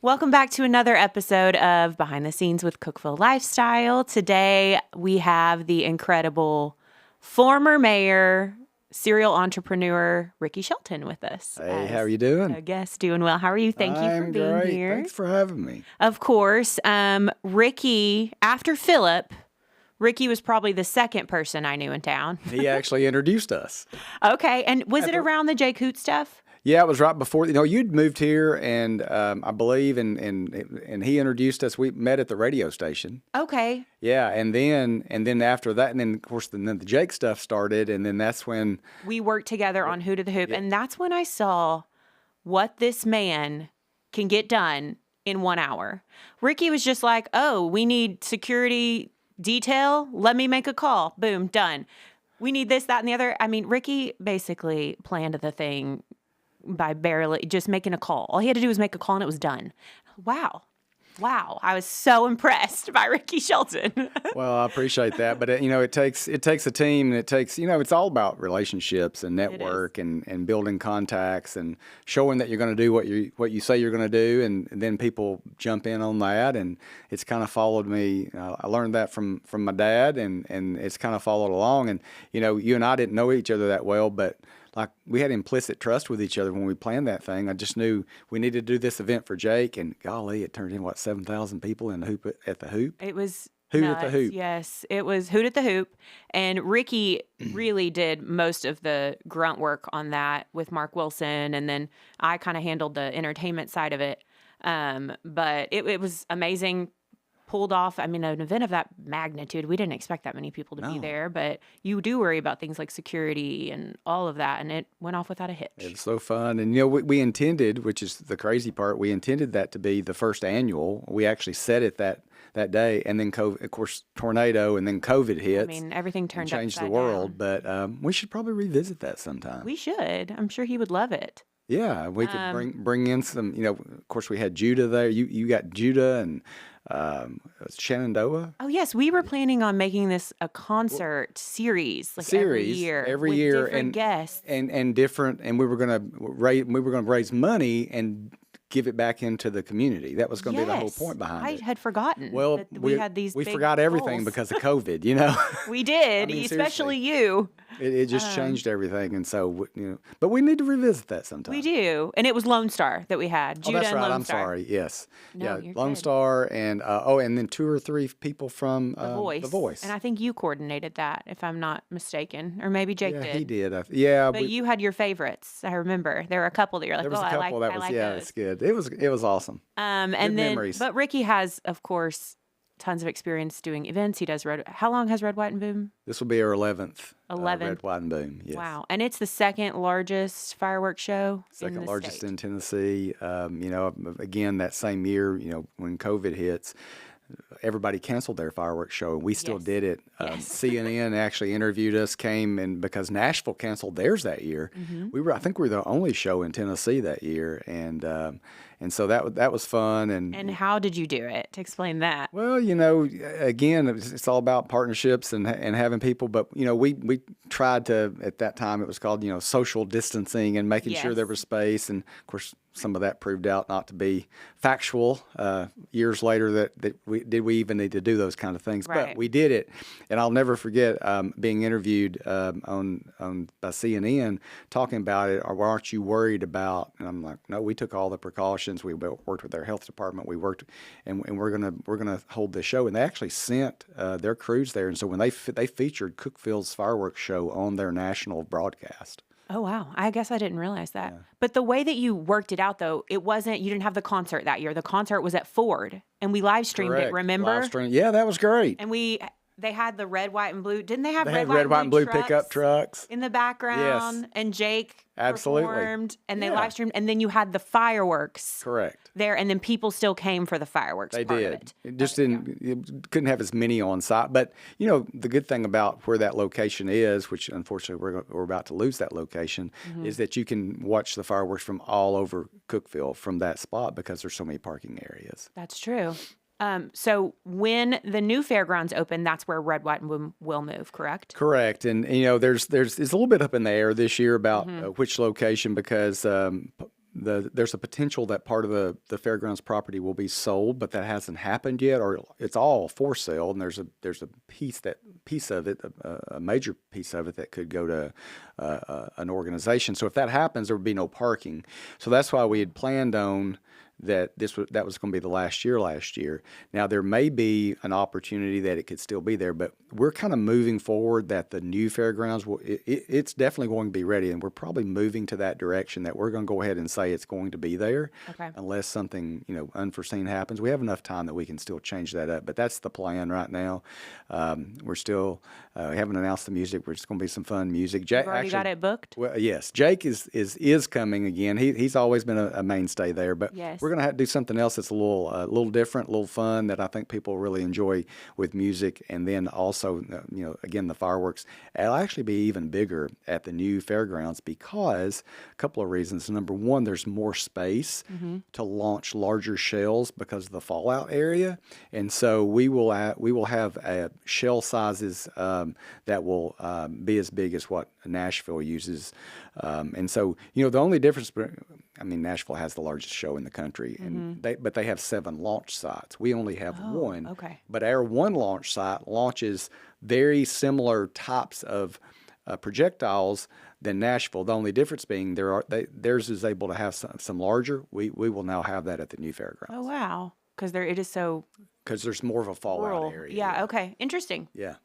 Welcome back to another episode of Behind the Scenes with Cookeville Lifestyle. Today we have the incredible former mayor, serial entrepreneur, Ricky Shelton with us. Hey, how are you doing? A guest. Doing well. How are you? Thank you for being great. here. Thanks for having me. Of course. Ricky, after Philip, Ricky was probably the second person I knew in town. He actually introduced us. Okay. And was it around the Jake Hoot stuff? Yeah, it was right before, you'd moved here, and I believe, and he introduced us. We met at the radio station. Okay. Yeah, and then after that, and then of course, then the Jake stuff started, and then that's when we worked together on Who to the Hoop, and that's when I saw what this man can get done in 1 hour. Ricky was just like, "Oh, we need security detail. Let me make a call. Boom, done. We need this, that, and the other." I mean, Ricky basically planned the thing by barely just making a call. All he had to do was make a call and it was done. Wow. I was so impressed by Ricky Shelton. Well, I appreciate that, but it takes a team, and it takes it's all about relationships and network and building contacts and showing that you're going to do what you say you're going to do, and then people jump in on that, and it's kind of followed me. I learned that from my dad, and it's kind of followed along, and you and I didn't know each other that well, but like we had implicit trust with each other when we planned that thing. I just knew we needed to do this event for Jake, and golly, it turned in 7,000 people in the hoop at the hoop. It was Hoot nuts. at the Hoop. Yes, it was Hoot at the Hoop, and Ricky really did most of the grunt work on that with Mark Wilson, and then I kind of handled the entertainment side of it. But it was amazing. Pulled off, an event of that magnitude. We didn't expect that many people to be there, but you do worry about things like security and all of that, and it went off without a hitch. It was so fun. And, we intended, which is the crazy part, we intended that to be the first annual. We actually set it that day, and then, COVID, of course, tornado, and then COVID hits. Everything turned and changed the upside world, down. but we should probably revisit that sometime. We should. I'm sure he would love it. Yeah, we could bring in some, of course, we had Judah there. You got Judah and Shenandoah. Oh, yes. We were planning on making this a concert series, every year. Every year. Different guests. And different, and we were going to raise money and give it back into the community. That was going to be the whole point behind it. I had forgotten. Well, that we had these. We big forgot everything goals. because of COVID. We did, seriously. especially you. It just changed everything, and so but we need to revisit that sometime. We do, and it was Lone Star that we had. Judah that's and right. Lone I'm Star. sorry. Yes, No, yeah, you're Lone good. Star, and and then 2 or 3 people from The Voice. The Voice. And I think you coordinated that, if I'm not mistaken, or maybe Jake yeah, did. he did. But you had your favorites. I remember there were a couple that you're like, there was a couple I like those. it's good. It was awesome. And Good then, memories. but Ricky has, of course, tons of experience doing events. He does How long has Red, White, and Boom? This will be our 11th. 11th. Red, White, and Boom. Yes. Wow. And it's the second largest fireworks show Second in the largest state. in Tennessee. Again, that same year, when COVID hits, everybody canceled their fireworks show, and we still Yes. did it. Yes. CNN actually interviewed us, and because Nashville canceled theirs that year, I think we were the only show in Tennessee that year, and so that was fun. And how did you do it? To explain that. Well, again, it's all about partnerships and having people. But we tried to, at that time it was called social distancing and making sure there Yes. was space. And of course, some of that proved out not to be factual years later. That we even need to do those kind of things, Right. but we did it. And I'll never forget being interviewed on by CNN talking about it. Or aren't you worried about? And I'm like, no, we took all the precautions. We worked with their health department. We worked, and we're gonna hold the show. And they actually sent their crews there. And so when they featured Cookeville's fireworks show on their national broadcast. Oh, wow. I guess I didn't realize that. But the way that you worked it out, though, you didn't have the concert that year. The concert was at Ford, and we live streamed it, Correct. remember? Live stream. Yeah, that was great. And they had the red, white, and blue. Didn't they have They red, had white, red, white, and blue trucks pickup trucks. in the background? Yes. And Jake Absolutely. performed, and they Yeah. live streamed, and then you had the fireworks Correct. there, and then people still came for the fireworks They part did. of it. It just it couldn't have as many on site. But the good thing about where that location is, which unfortunately we're about to lose that location, is that you can watch the fireworks from all over Cookeville from that spot because there's so many parking areas. That's true. So when the new fairgrounds open, that's where Red, White, and Boom will move, correct? Correct. And, there's it's a little bit up in the air this year about which location because there's a potential that part of the fairgrounds property will be sold, but that hasn't happened yet, or it's all for sale. And there's a piece of it, a major piece of it that could go to an organization. So if that happens, there would be no parking. So that's why we had planned on that that was going to be the last year. Now there may be an opportunity that it could still be there, but we're kind of moving forward that the new fairgrounds it's definitely going to be ready, and we're probably moving to that direction that we're going to go ahead and say it's going to be there, unless something unforeseen happens. We have enough time that we can still change that up, but that's the plan right now. We're still we haven't announced the music. We're just going to be some fun music. You've already got it booked? Well, yes, Jake is coming again. He's always been a mainstay there, but we're going to have to do something else that's a little different, a little fun that I think people really enjoy with music. And then also, again, the fireworks. It'll actually be even bigger at the new fairgrounds because a couple of reasons. Number one, there's more space to launch larger shells because of the fallout area, and so we will have shell sizes that will be as big as what Nashville uses, and so the only difference. Nashville has the largest show in the country, and but they have 7 launch sites. We only have 1. Okay. But our 1 launch site launches very similar types of projectiles than Nashville. The only difference being theirs is able to have some larger. We will now have that at the new fairgrounds. Oh wow! Because it is so. Because there's more of a fallout rural area. Yeah. Okay. Interesting. Yeah.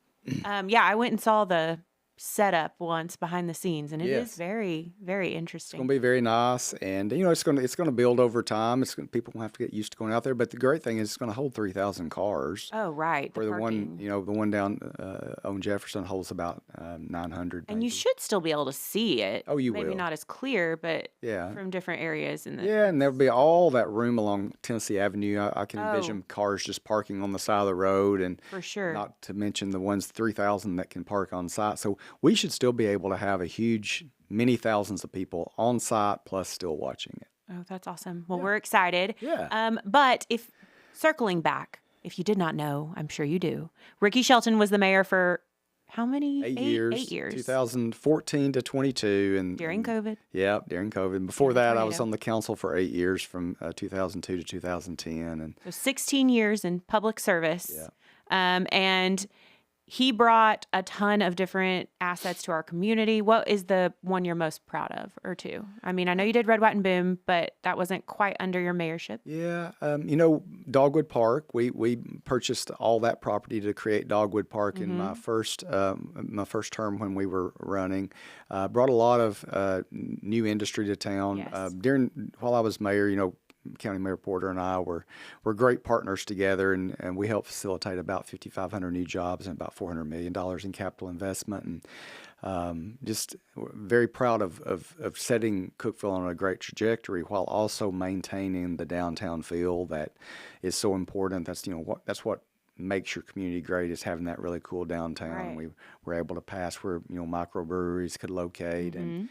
I went and saw the setup once behind the scenes, and it is very, very interesting. It's going to be very nice, and it's going to build over time. People will have to get used to going out there, but the great thing is it's going to hold 3,000 cars. Oh, right. For the one down on Jefferson holds about 900. And you should still be able to see it. Oh, you will. Maybe not as clear, but from different areas. And there'll be all that room along Tennessee Avenue. I can envision cars just parking on the side of the road, and for sure. Not to mention the ones 3,000 that can park on site. So we should still be able to have many thousands of people on site plus still watching it. Oh, that's awesome. Well, we're excited. Yeah. But circling back, if you did not know, I'm sure you do, Ricky Shelton was the mayor for how many? 8 years. 8 years. 2014 to 22. And during COVID. Yeah, during COVID. Before that, I was on the council for 8 years from 2002 to 2010. So 16 years in public service. Yeah. And he brought a ton of different assets to our community. What is the one you're most proud of, or two? I know you did Red, White, and Boom, but that wasn't quite under your mayorship. Yeah, Dogwood Park. We purchased all that property to create Dogwood Park in my first term when we were running. Brought a lot of new industry to town. Yes. While I was mayor, County Mayor Porter and I were great partners together, and we helped facilitate about 5,500 new jobs and about $400 million in capital investment, and just very proud of setting Cookeville on a great trajectory while also maintaining the downtown feel that is so important. That's what makes your community great, is having that really cool downtown. Right. We were able to pass where microbreweries could locate, and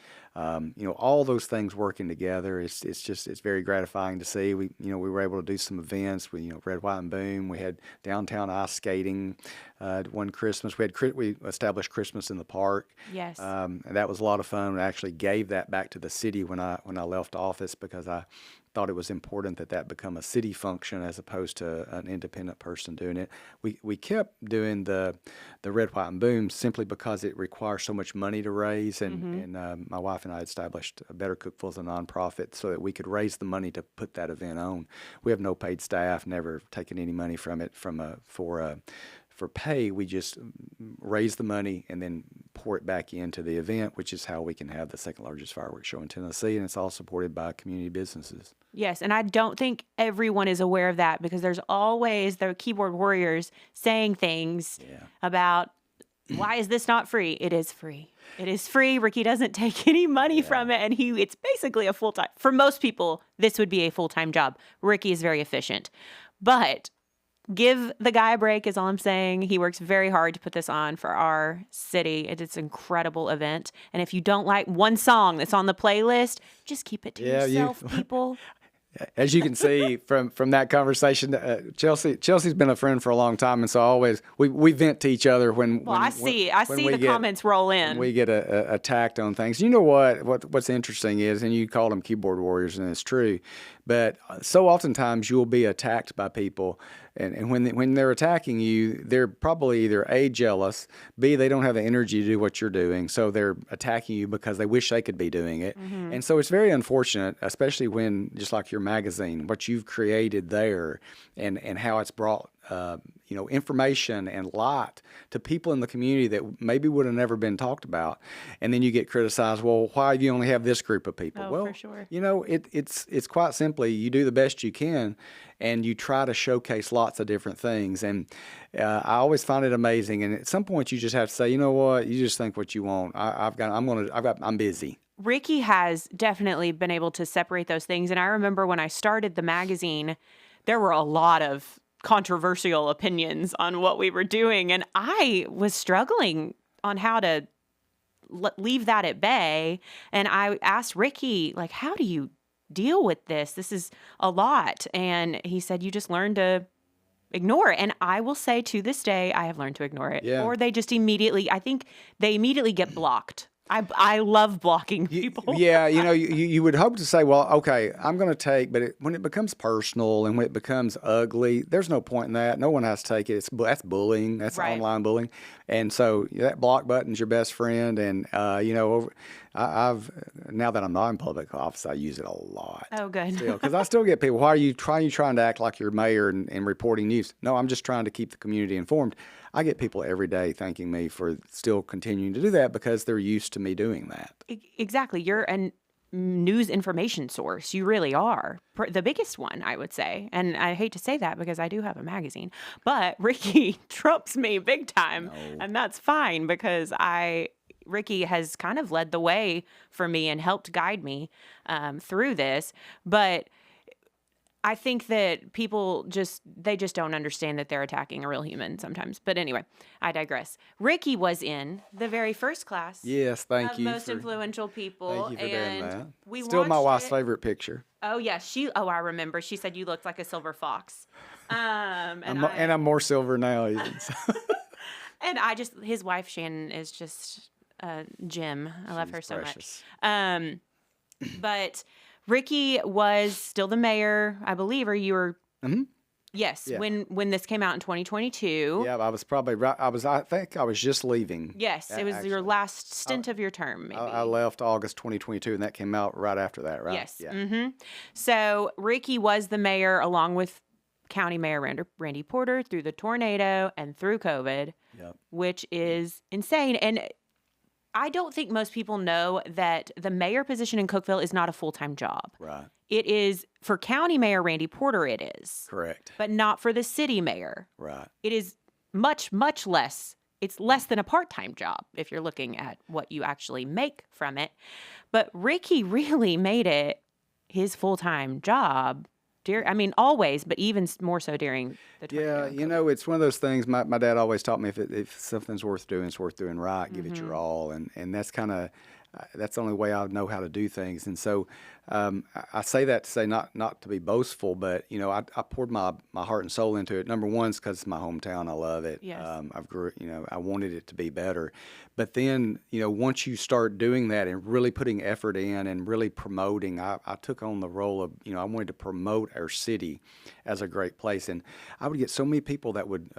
all those things working together. It's very gratifying to see. We were able to do some events with Red, White, and Boom. We had downtown ice skating one Christmas. We established Christmas in the park. Yes, and that was a lot of fun. I actually gave that back to the city when I left office, because I thought it was important that become a city function as opposed to an independent person doing it. We kept doing the Red, White, and Boom simply because it requires so much money to raise, and my wife and I had established Better Cookeville as a nonprofit so that we could raise the money to put that event on. We have no paid staff, never taken any money from it for pay. We just raise the money and then pour it back into the event, which is how we can have the second largest fireworks show in Tennessee, and it's all supported by community businesses. Yes, and I don't think everyone is aware of that, because there's always the keyboard warriors saying things about, why is this not free? It is free. It is free. Ricky doesn't take any money from it, and it's basically a full-time. For most people, this would be a full-time job. Ricky is very efficient. But give the guy a break is all I'm saying. He works very hard to put this on for our city. It's an incredible event. And if you don't like one song that's on the playlist, just keep it to yourself, people. As you can see from that conversation, Chelsea's been a friend for a long time, and so always we vent to each other when. Well, I see the comments roll in. When we get attacked on things. You know what's interesting is, and you call them keyboard warriors, and it's true, but so oftentimes you will be attacked by people, and when they're attacking you, they're probably either A, jealous, B, they don't have the energy to do what you're doing, so they're attacking you because they wish they could be doing it, and so it's very unfortunate, especially when, just like your magazine, what you've created there, and how it's brought information and light to people in the community that maybe would have never been talked about, and then you get criticized. Well, why do you only have this group of people? Oh, well, for sure. It's quite simply you do the best you can, and you try to showcase lots of different things. And I always find it amazing. And at some point, you just have to say, you know what, you just think what you want. I'm busy. Ricky has definitely been able to separate those things. And I remember when I started the magazine, there were a lot of controversial opinions on what we were doing. And I was struggling on how to leave that at bay. And I asked Ricky, like, how do you deal with this? This is a lot. And he said, you just learn to ignore it. And I will say to this day, I have learned to ignore it. Yeah. Or they just immediately, I think they immediately get blocked. I love blocking people. Yeah, you would hope to say, well, okay, I'm going to take, but when it becomes personal and when it becomes ugly, there's no point in that. No one has to take it. That's bullying. That's Right. online bullying. And so that block button's your best friend. And, I've now that I'm not in public office, I use it a lot. Oh, good. Because I still get people, why are you trying to act like you're mayor and reporting news? No, I'm just trying to keep the community informed. I get people every day thanking me for still continuing to do that because they're used to me doing that. Exactly. You're a news information source. You really are. The biggest one, I would say. And I hate to say that because I do have a magazine. But Ricky trumps me big time. No. And that's fine because Ricky has kind of led the way for me and helped guide me through this. But I think that people just don't understand that they're attacking a real human sometimes. But anyway, I digress. Ricky was in the very first class. Yes, thank of you. Most influential people. Thank you for doing that. We Still my watched wife's it. favorite picture. Oh yeah, I remember. She said you looked like a silver fox. And I'm more silver now even. So. And his wife Shannon is just a gem. I love her so precious. much. But Ricky was still the mayor, I believe, or you were. Mm-hmm. Yes, Yeah. when this came out in 2022. Yeah, I was probably right. I think I was just leaving. Yes, it was your last stint of your term, maybe. I left August 2022, and that came out right after that, right? Yes. Yeah. Mm-hmm. So Ricky was the mayor along with County Mayor Randy Porter through the tornado and through COVID, Yep. which is insane. And I don't think most people know that the mayor position in Cookeville is not a full-time job. Right. It is for County Mayor Randy Porter, it is. Correct. But not for the city mayor. Right. It is much, much less. It's less than a part-time job if you're looking at what you actually make from it. But Ricky really made it his full-time job. Always, but even more so during the tornado. Yeah, it's one of those things. My dad always taught me if something's worth doing, it's worth doing right. Give it your all, and that's kind of that's the only way I know how to do things. And so I say that to say not to be boastful, but I poured my heart and soul into it. Number one is because it's my hometown. I love it. Yes. I wanted it to be better. But then, once you start doing that and really putting effort in and really promoting, I took on the role of, I wanted to promote our city as a great place. And I would get so many people that would,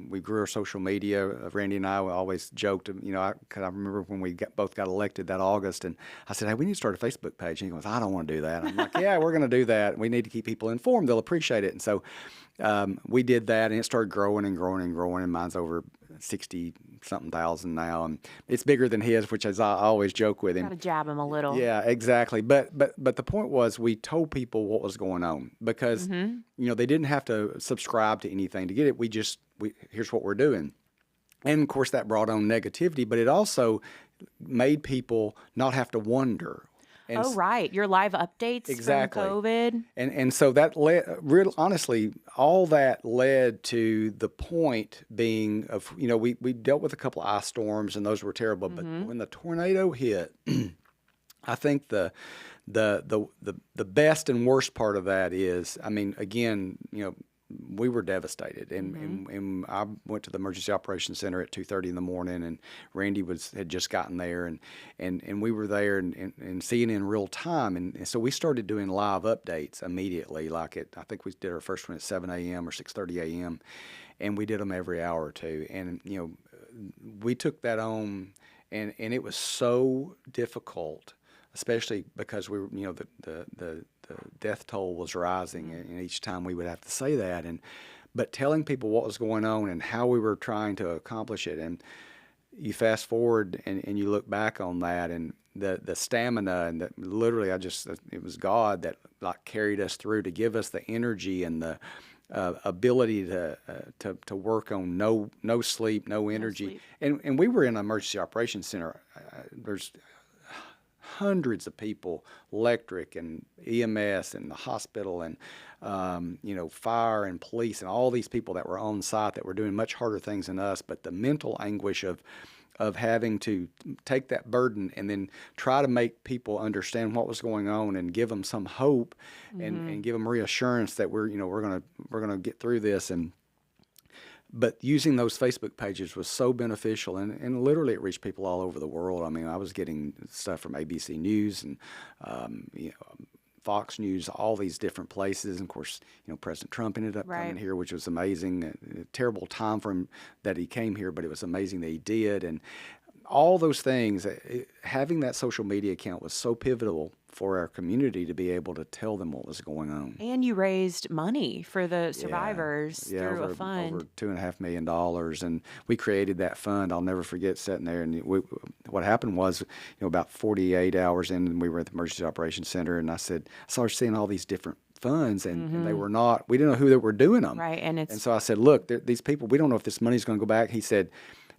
we grew our social media. Randy and I always joked, because I remember when we both got elected that August, and I said, hey, we need to start a Facebook page. And he goes, I don't want to do that. I'm like, yeah, we're going to do that. We need to keep people informed. They'll appreciate it. And so we did that, and it started growing and growing and growing, and mine's over 60-something thousand now, and it's bigger than his, which is I always joke with him. Got to jab him a little. Yeah, exactly. But the point was we told people what was going on because they didn't have to subscribe to anything to get it. Here's what we're doing, and of course that brought on negativity, but it also made people not have to wonder. And right. Your live updates exactly. from COVID. And so that led, honestly, all that led to the point being of, we dealt with a couple of ice storms and those were terrible. But when the tornado hit, I think the the best and worst part of that is, I mean, again, we were devastated, and I went to the emergency operations center at 2:30 in the morning, and Randy had just gotten there, and we were there and seeing in real time, and so we started doing live updates immediately. I think we did our first one at 7 a.m. or 6:30 a.m., and we did them every hour or two, and we took that on, and it was so difficult, especially because we were, the death toll was rising, and each time we would have to say that, but telling people what was going on and how we were trying to accomplish it, and you fast forward and you look back on that, and the stamina, and literally it was God that carried us through to give us the energy and the ability to work on no sleep, no energy, and we were in an emergency operations center. There's hundreds of people, electric and EMS and the hospital and, fire and police and all these people that were on site that were doing much harder things than us. But the mental anguish of having to take that burden and then try to make people understand what was going on and give them some hope and give them reassurance that we're gonna get through this. But using those Facebook pages was so beneficial, and literally it reached people all over the world. I mean, I was getting stuff from ABC News and Fox News, all these different places. And of course, President Trump ended up coming here, which was amazing. A terrible time for him that he came here, but it was amazing that he did. And all those things, having that social media account was so pivotal for our community to be able to tell them what was going on. And you raised money for the survivors through a fund. Over $2.5 million. And we created that fund. I'll never forget sitting there. And what happened was, about 48 hours in, and we were at the Emergency Operations Center, and I started seeing all these different funds, and they were not, we didn't know who they were doing them. Right. And so I said, look, these people, we don't know if this money's going to go back. He said,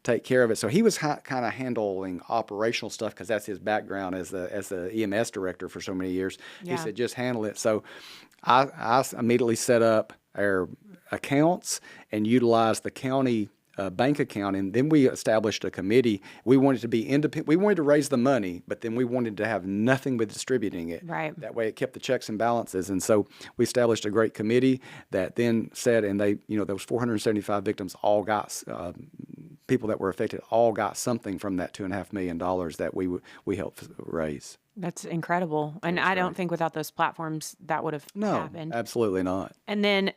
take care of it. So he was kind of handling operational stuff because that's his background as the EMS director for so many years. He said, just handle it. So I immediately set up our accounts and utilized the county bank account, and then we established a committee. We wanted to be independent. We wanted to raise the money, but then we wanted to have nothing with distributing it. Right. That way it kept the checks and balances. And so we established a great committee that then said, and they, those 475 victims all got, people that were affected all got something from that $2.5 million that we helped raise. That's incredible. And I don't think without those platforms that would have happened. No, absolutely not. And then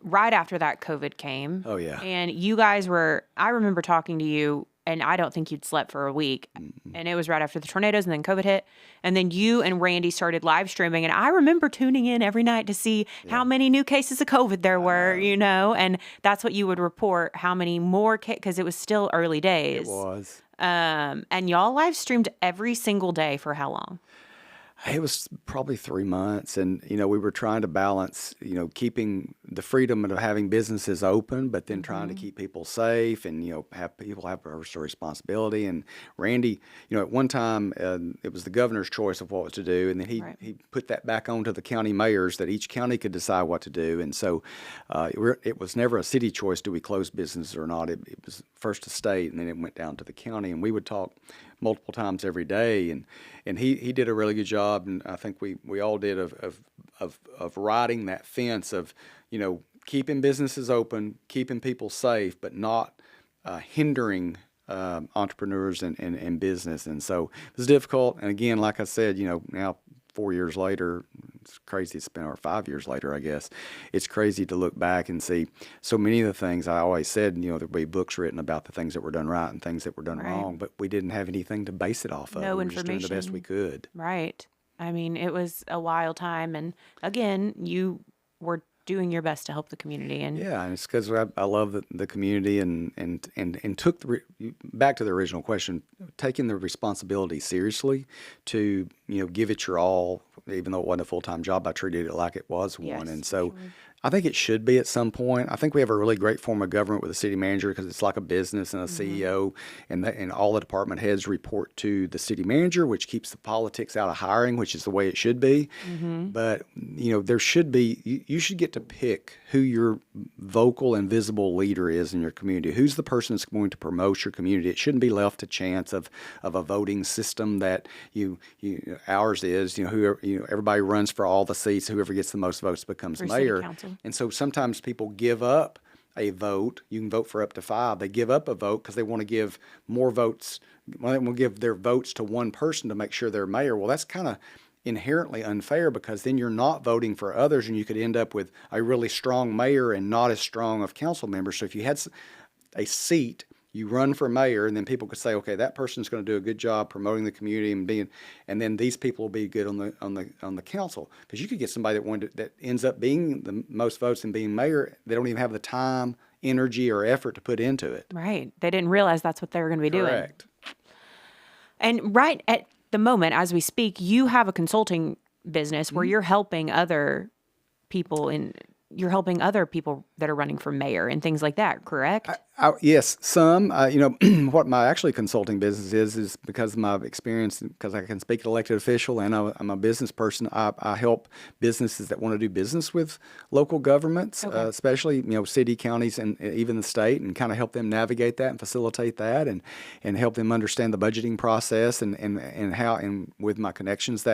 right after that, COVID came. Oh, yeah. And you guys I remember talking to you, and I don't think you'd slept for a week. Mm-hmm. And it was right after the tornadoes, and then COVID hit. And then you and Randy started live streaming. And I remember tuning in every night to see how many new cases of COVID there were, and that's what you would report, how many more, because it was still early days. It was. And y'all live streamed every single day for how long? It was probably 3 months, and we were trying to balance, keeping the freedom of having businesses open, but then trying to keep people safe, and have people have personal responsibility. And Randy, at one time it was the governor's choice of what to do, and then he put that back onto the county mayors that each county could decide what to do. And so it was never a city choice: do we close businesses or not? It was first a state, and then it went down to the county, and we would talk multiple times every day, and he did a really good job, and I think we all did of riding that fence of keeping businesses open, keeping people safe, but not hindering entrepreneurs and business. And so it was difficult. And again, like I said, now 4 years later, it's crazy. It's been 5 years later, I guess. It's crazy to look back and see so many of the things I always said, there'd be books written about the things that were done right and things that were done wrong, but we didn't have anything to base it off of. No we were information. just doing the best we could. Right. I mean, it was a wild time. And again, you were doing your best to help the community. And yeah, it's because I love the community and took back to the original question, taking the responsibility seriously to give it your all. Even though it wasn't a full-time job, I treated it like it was one. And so I think it should be at some point. I think we have a really great form of government with a city manager because it's like a business and a CEO, and all the department heads report to the city manager, which keeps the politics out of hiring, which is the way it should be. But there should be, you should get to pick who your vocal and visible leader is in your community. Who's the person that's going to promote your community? It shouldn't be left to chance of a voting system that you ours is, whoever, everybody runs for all the seats. Whoever gets the most votes becomes For city mayor. council. And so sometimes people give up a vote. You can vote for up to 5. They give up a vote because they want to give more votes. Well, they want to give their votes to one person to make sure they're mayor. Well, that's kind of inherently unfair, because then you're not voting for others, and you could end up with a really strong mayor and not as strong of council members. So if you had a seat, you run for mayor, and then people could say, okay, that person's going to do a good job promoting the community and then these people will be good on the council. Because you could get somebody that ends up being the most votes and being mayor. They don't even have the time, energy, or effort to put into it. Right. They didn't realize that's what they were going to be doing. Correct. And right at the moment, as we speak, you have a consulting business where you're helping other people that are running for mayor and things like that, correct? Yes, some. What my actually consulting business is because of my experience, because I can speak to elected official and I'm a business person. I help businesses that want to do business with local governments, especially city, counties, and even the state, and kind of help them navigate that and facilitate that, and help them understand the budgeting process and how, and with my connections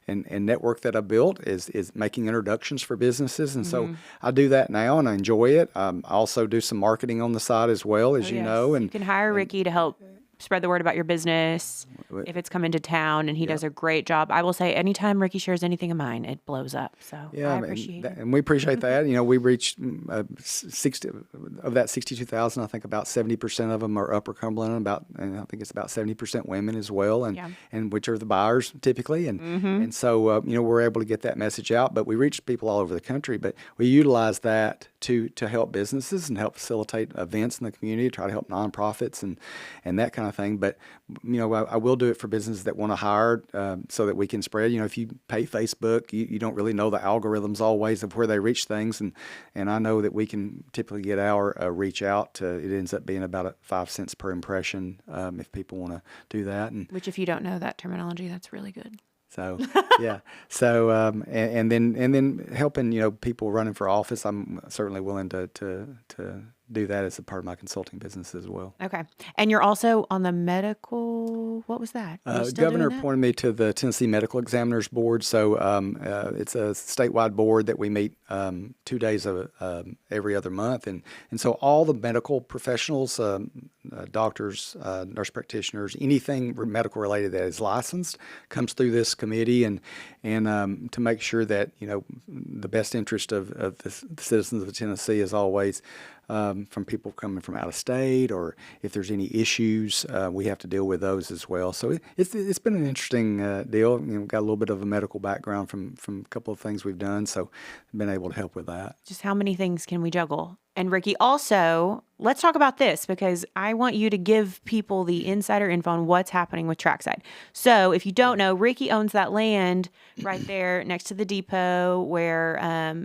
and network that I built is making introductions for businesses, and so I do that now and I enjoy it. I also do some marketing on the side as well, as you know. And you can hire Ricky to help spread the word about your business if it's come into town, and he does a great job. I will say, anytime Ricky shares anything of mine, it blows up. So I appreciate it. And we appreciate that. We reached 60 of that 62,000. I think about 70% of them are Upper Cumberland, and I think it's about 70% women as well, and which are the buyers typically. And so we're able to get that message out. But we reach people all over the country. But we utilize that to help businesses and help facilitate events in the community, try to help nonprofits and that kind of thing. But I will do it for businesses that want to hire, so that we can spread. If you pay Facebook, you don't really know the algorithms always of where they reach things, and I know that we can typically get our reach out to, it ends up being about 5 cents per impression, if people want to do that. Which, if you don't know that terminology, that's really good. So yeah, so and then helping people running for office, I'm certainly willing to do that as a part of my consulting business as well. Okay, and you're also on the medical. What was that? Governor appointed me to the Tennessee Medical Examiners Board, so it's a statewide board that we meet 2 days of every other month, and so all the medical professionals, doctors, nurse practitioners, anything medical related that is licensed comes through this committee, and to make sure that the best interest of the citizens of Tennessee is always from people coming from out of state, or if there's any issues, we have to deal with those as well. So it's been an interesting deal. Got a little bit of a medical background from a couple of things we've done, so I've been able to help with that. Just how many things can we juggle? And Ricky, also, let's talk about this, because I want you to give people the insider info on what's happening with Trackside. So if you don't know, Ricky owns that land right there next to the depot where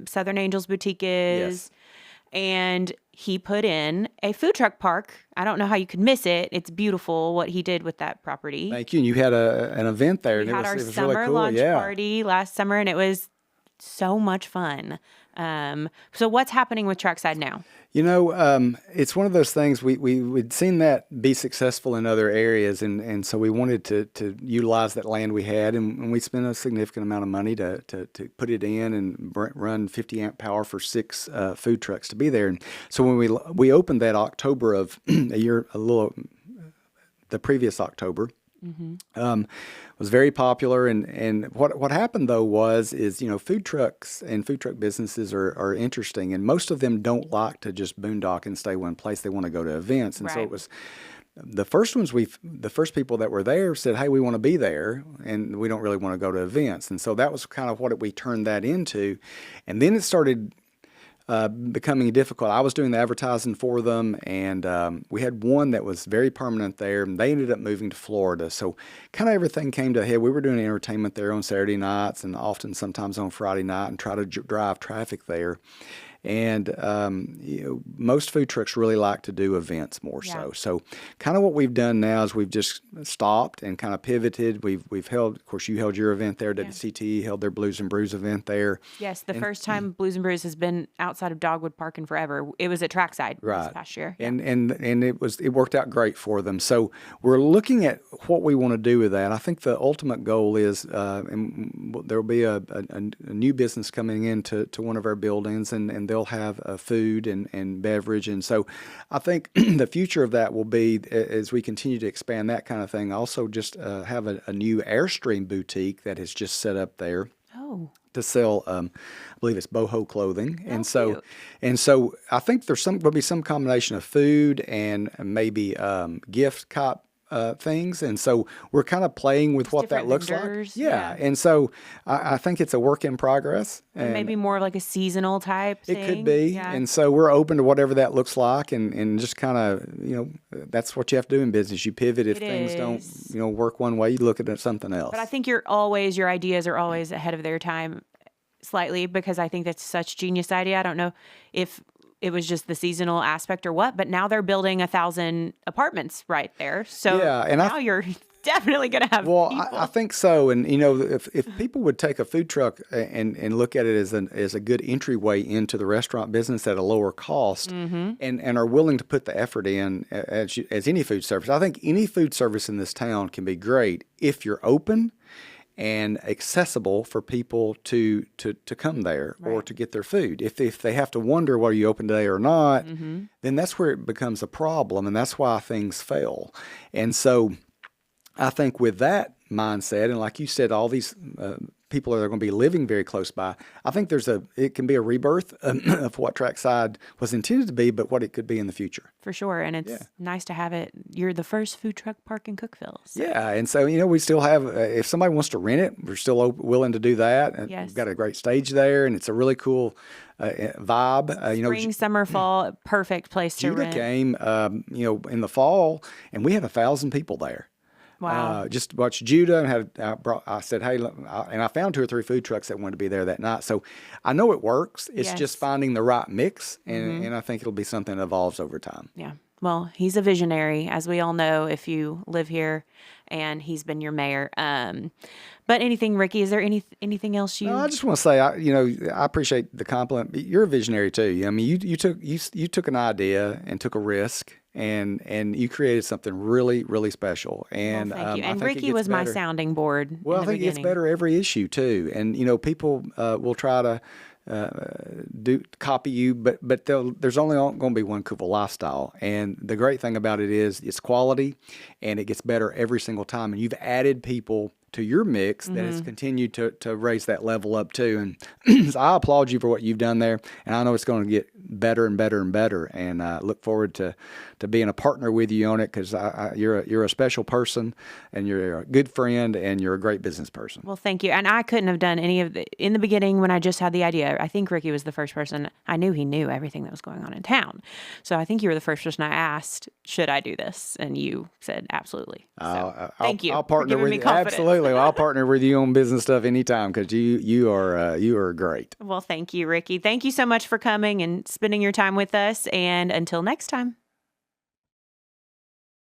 Southern Angels Boutique is. Yes. And he put in a food truck park. I don't know how you could miss it. It's beautiful what he did with that property. Thank you. And you had an event there. We had our it was summer really cool. launch party last summer, and it was so much fun. So what's happening with Trackside now? It's one of those things we'd seen that be successful in other areas, and so we wanted to utilize that land we had, and we spent a significant amount of money to put it in and run 50 amp power for 6 food trucks to be there. And so when we opened that October of the previous October. Was very popular, and what happened though is food trucks and food truck businesses are interesting, and most of them don't like to just boondock and stay one place. They want to go to events, and so it was the first people that were there said, hey, we want to be there, and we don't really want to go to events, and so that was kind of what we turned that into, and then it started becoming difficult. I was doing the advertising for them, and we had one that was very permanent there, and they ended up moving to Florida. So kind of everything came to a head. We were doing entertainment there on Saturday nights and often sometimes on Friday night, and try to drive traffic there. And most food trucks really like to do events more so. So kind of what we've done now is we've just stopped and kind of pivoted. We've held, of course, you held your event there. WCT held their Blues and Brews event there. Yes, the first time Blues and Brews has been outside of Dogwood Park in forever. It was at Trackside this past year. And it worked out great for them. So we're looking at what we want to do with that. I think the ultimate goal is, and there will be a new business coming into one of our buildings, and they'll have food and beverage. And so I think the future of that will be, as we continue to expand that kind of thing, also just have a new Airstream boutique that is just set up there. Oh. To sell, I believe it's boho clothing, and cute. so I think will be some combination of food and maybe gift cop things, and so we're kind of playing with what that looks vendors, like. Yeah, and so I think it's a work in progress, and maybe more of like a seasonal type thing. It could be, and so we're open to whatever that looks like, and just kind of that's what you have to do in business. You pivot if things don't work one way. You look at something else. But I think your ideas are always ahead of their time, slightly, because I think that's such a genius idea. I don't know if it was just the seasonal aspect or what, but now they're building 1,000 apartments right there. So now you're definitely going to have people. I think so. And, if people would take a food truck and look at it as a good entryway into the restaurant business at a lower cost and are willing to put the effort in as any food service, I think any food service in this town can be great if you're open and accessible for people to come there or to get their food. If they have to wonder whether you open today or not, then that's where it becomes a problem, and that's why things fail. And so I think with that mindset, and like you said, all these people that are going to be living very close by, I think it can be a rebirth of what Trackside was intended to be, but what it could be in the future. For sure, and it's nice to have it. You're the first food truck park in Cookeville. So. Yeah, and so, we still have, if somebody wants to rent it, we're still willing to do that. And we've got a great stage there, and it's a really cool vibe. Spring, summer, fall, perfect place to rent. Judah came, in the fall, and we had 1,000 people there. Wow. Just watched Judah, and I said, hey, and I found 2 or 3 food trucks that wanted to be there that night. So I know it works. It's just finding the right mix, and I think it'll be something that evolves over time. Yeah. Well, he's a visionary, as we all know, if you live here, and he's been your mayor. But anything, Ricky, is there anything else you? No, I just want to say, I appreciate the compliment. But you're a visionary too. I mean, you took an idea and took a risk, and you created something really, really special. And thank you. And Ricky was my sounding board. Well, I think it gets better every issue too. And people will try to copy you, but there's only going to be one Cookeville Lifestyle. And the great thing about it is it's quality, and it gets better every single time. And you've added people to your mix that has continued to raise that level up too. And so I applaud you for what you've done there. And I know it's going to get better and better and better. And I look forward to being a partner with you on it, because you're a special person, and you're a good friend, and you're a great business person. Well, thank you. And I couldn't have done any of in the beginning when I just had the idea. I think Ricky was the first person. I knew he knew everything that was going on in town. So I think you were the first person I asked, should I do this? And you said, absolutely. So thank you. I'll partner with you. Absolutely. I'll partner with you on business stuff anytime, because you are great. Well, thank you, Ricky. Thank you so much for coming and spending your time with us. And until next time.